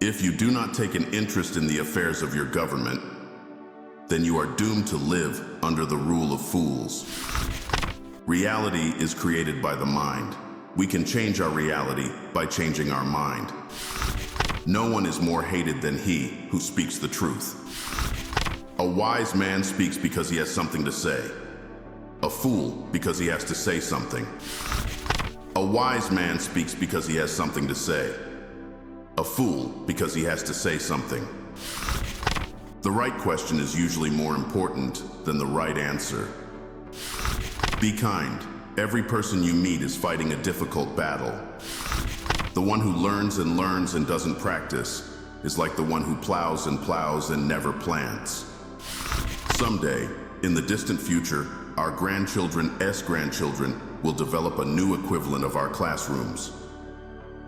If you do not take an interest in the affairs of your government, then you are doomed to live under the rule of fools. Reality is created by the mind. We can change our reality by changing our mind. No one is more hated than he who speaks the truth. A wise man speaks because he has something to say. A fool because he has to say something. A wise man speaks because he has something to say. A fool because he has to say something. The right question is usually more important than the right answer. Be kind. Every person you meet is fighting a difficult battle. The one who learns and learns and doesn't practice is like the one who plows and never plants. Someday, in the distant future, our grandchildren will develop a new equivalent of our classrooms.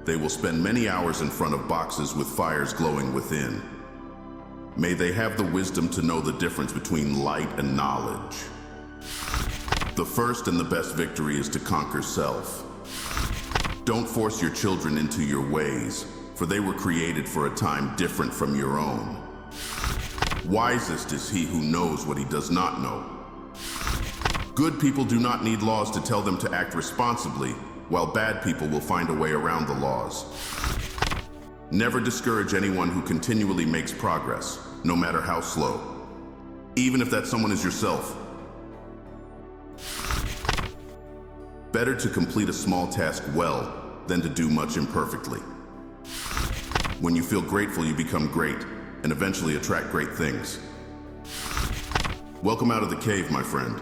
They will spend many hours in front of boxes with fires glowing within. May they have the wisdom to know the difference between light and knowledge. The first and the best victory is to conquer self. Don't force your children into your ways, for they were created for a time different from your own. Wisest is he who knows what he does not know. Good people do not need laws to tell them to act responsibly, while bad people will find a way around the laws. Never discourage anyone who continually makes progress, no matter how slow, even if that someone is yourself. Better to complete a small task well than to do much imperfectly. When you feel grateful, you become great, and eventually attract great things. Welcome out of the cave, my friend.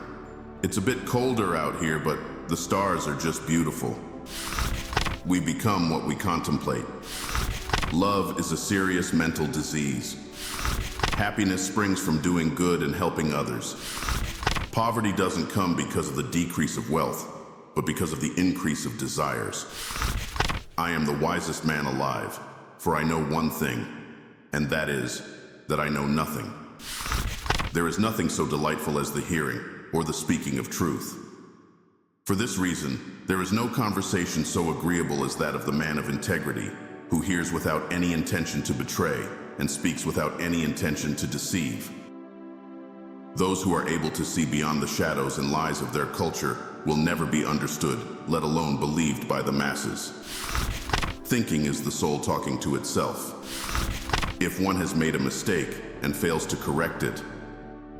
It's a bit colder out here, but the stars are just beautiful. We become what we contemplate. Love is a serious mental disease. Happiness springs from doing good and helping others. Poverty doesn't come because of the decrease of wealth, but because of the increase of desires. I am the wisest man alive, for I know one thing, and that is that I know nothing. There is nothing so delightful as the hearing or the speaking of truth. For this reason, there is no conversation so agreeable as that of the man of integrity, who hears without any intention to betray and speaks without any intention to deceive. Those who are able to see beyond the shadows and lies of their culture will never be understood, let alone believed by the masses. Thinking is the soul talking to itself. If one has made a mistake and fails to correct it,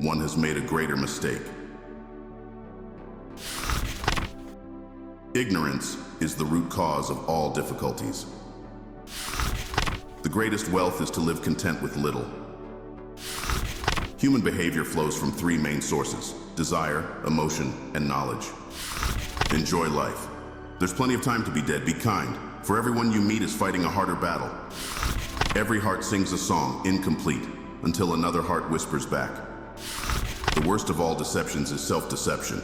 one has made a greater mistake. Ignorance is the root cause of all difficulties. The greatest wealth is to live content with little. Human behavior flows from three main sources: desire, emotion, and knowledge. Enjoy life. There's plenty of time to be dead. Be kind, for everyone you meet is fighting a harder battle. Every heart sings a song, incomplete, until another heart whispers back. The worst of all deceptions is self-deception.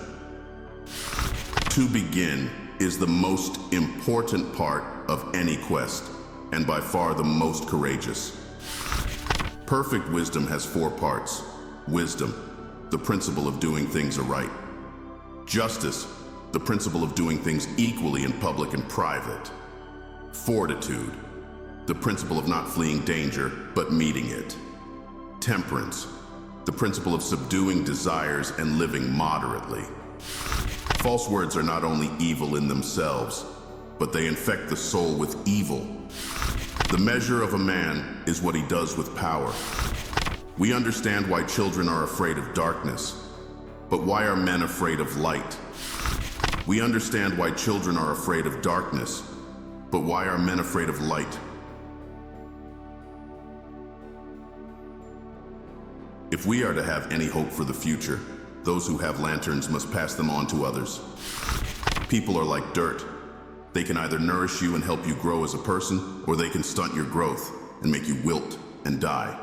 To begin is the most important part of any quest, and by far the most courageous. Perfect wisdom has 4 parts. Wisdom, the principle of doing things aright. Justice, the principle of doing things equally in public and private. Fortitude, the principle of not fleeing danger, but meeting it. Temperance, the principle of subduing desires and living moderately. False words are not only evil in themselves, but they infect the soul with evil. The measure of a man is what he does with power. We understand why children are afraid of darkness, but why are men afraid of light? We understand why children are afraid of darkness, but why are men afraid of light? If we are to have any hope for the future, those who have lanterns must pass them on to others. People are like dirt. They can either nourish you and help you grow as a person, or they can stunt your growth and make you wilt and die.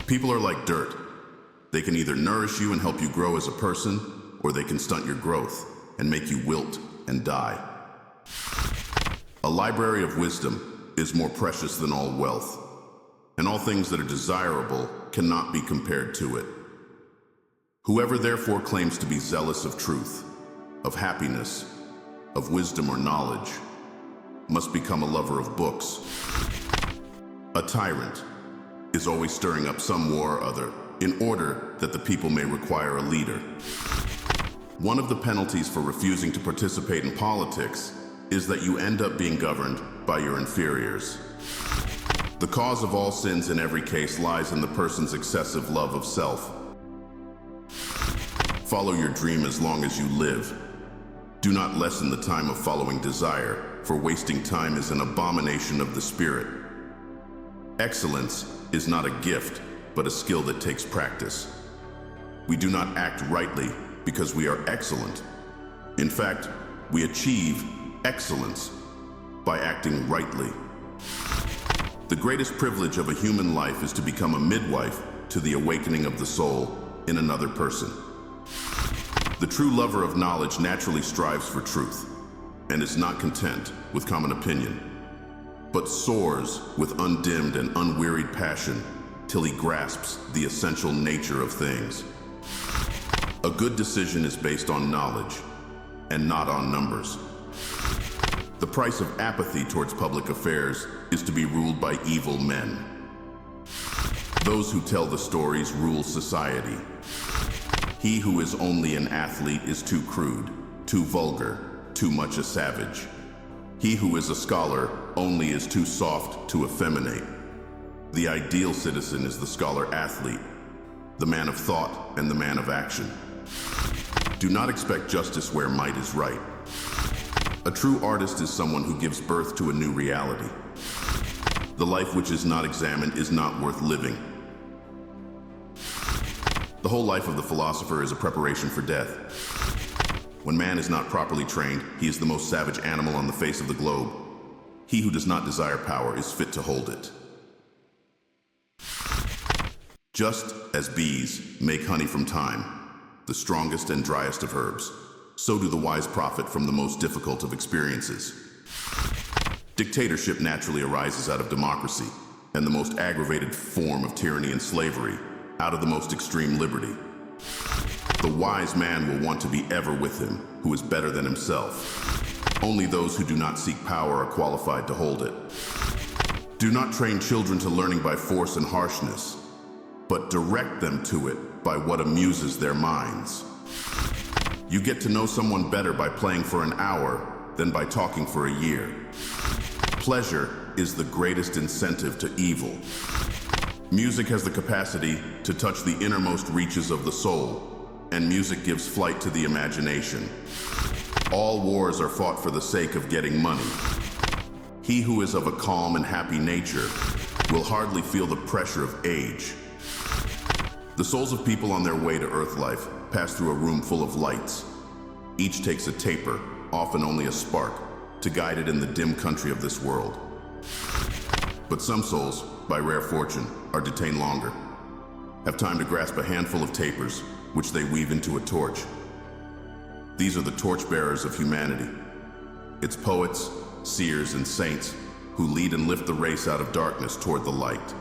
People are like dirt. They can either nourish you and help you grow as a person, or they can stunt your growth and make you wilt and die. A library of wisdom is more precious than all wealth, and all things that are desirable cannot be compared to it. Whoever therefore claims to be zealous of truth, of happiness, of wisdom or knowledge, must become a lover of books. A tyrant is always stirring up some war or other in order that the people may require a leader. One of the penalties for refusing to participate in politics is that you end up being governed by your inferiors. The cause of all sins in every case lies in the person's excessive love of self. Follow your dream as long as you live. Do not lessen the time of following desire, for wasting time is an abomination of the spirit. Excellence is not a gift, but a skill that takes practice. We do not act rightly because we are excellent. In fact, we achieve excellence by acting rightly. The greatest privilege of a human life is to become a midwife to the awakening of the soul in another person. The true lover of knowledge naturally strives for truth and is not content with common opinion, but soars with undimmed and unwearied passion till he grasps the essential nature of things. A good decision is based on knowledge and not on numbers. The price of apathy towards public affairs is to be ruled by evil men. Those who tell the stories rule society. He who is only an athlete is too crude, too vulgar, too much a savage. He who is a scholar only is too soft to effeminate. The ideal citizen is the scholar-athlete, the man of thought and the man of action. Do not expect justice where might is right. A true artist is someone who gives birth to a new reality. The life which is not examined is not worth living. The whole life of the philosopher is a preparation for death. When man is not properly trained, he is the most savage animal on the face of the globe. He who does not desire power is fit to hold it. Just as bees make honey from thyme, the strongest and driest of herbs, so do the wise profit from the most difficult of experiences. Dictatorship naturally arises out of democracy, and the most aggravated form of tyranny and slavery out of the most extreme liberty. The wise man will want to be ever with him who is better than himself. Only those who do not seek power are qualified to hold it. Do not train children to learning by force and harshness, but direct them to it by what amuses their minds. You get to know someone better by playing for an hour than by talking for a year. Pleasure is the greatest incentive to evil. Music has the capacity to touch the innermost reaches of the soul, and music gives flight to the imagination. All wars are fought for the sake of getting money. He who is of a calm and happy nature will hardly feel the pressure of age. The souls of people on their way to earth life pass through a room full of lights. Each takes a taper, often only a spark, to guide it in the dim country of this world. But some souls, by rare fortune, are detained longer, have time to grasp a handful of tapers, which they weave into a torch. These are the torchbearers of humanity. It's poets, seers, and saints who lead and lift the race out of darkness toward the light.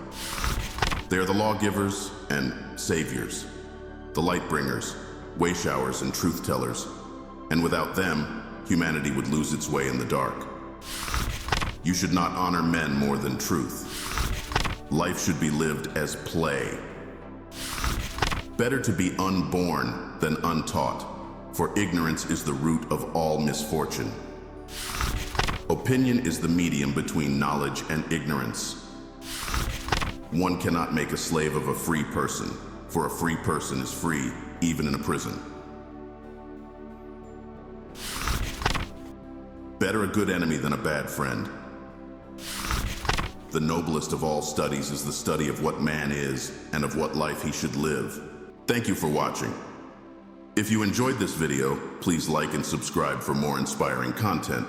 They are the lawgivers and saviors, the light bringers, way showers, and truth tellers. And without them, humanity would lose its way in the dark. You should not honor men more than truth. Life should be lived as play. Better to be unborn than untaught, for ignorance is the root of all misfortune. Opinion is the medium between knowledge and ignorance. One cannot make a slave of a free person, for a free person is free, even in a prison. Better a good enemy than a bad friend. The noblest of all studies is the study of what man is and of what life he should live. Thank you for watching. If you enjoyed this video, please like and subscribe for more inspiring content.